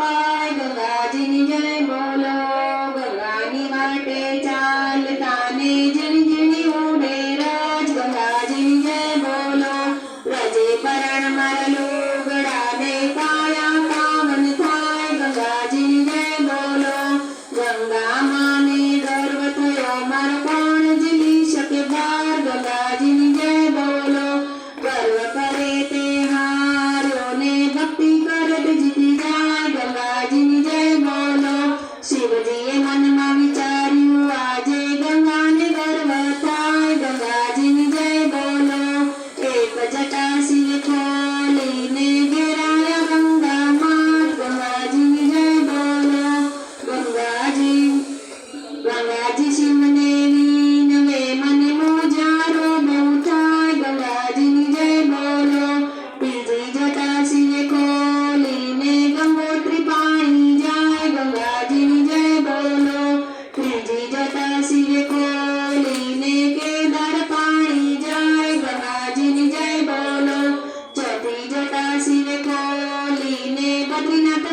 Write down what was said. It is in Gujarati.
पाय गंगाजीनी जय बोलो गंगानी वाटे चालता ने जणी जणी उडे राज गंगाजीनी जय बोलो रजे परण मारा लोगड़ा दे काया कामन थाय गंगाजीनी जय बोलो गंगा माने गर्व थयो मारो कोण जीली शके भार गंगाजीनी जय बोलो गर्व करे ते हार्यो ने भक्ति करत जीती जाय गंगाजीनी जय बोलो शिवजीए मનમાં વિચાર્યું આજે ગંગાને ગર્વ થાય ગંગાજીની જય બોલો એક જટા શિવ ખોલીને ઘેરાયા ગંગામાં ગંગાજીની જય બોલો ગંગાજી શિવને વિનવે મને મોજારો બહુ થાય ગંગાજીની જય બોલો બીજી જટા શિવે ખોલીને ગંગોત્રી પાણી જાય ગંગાજીની જય બોલો ત્રીજી જટા શિવે ખોલીને કેદાર પાણી જાય ગંગાજીની જય બોલો ચોથી જટા શિવે ખોલીને બદ્રીનાથ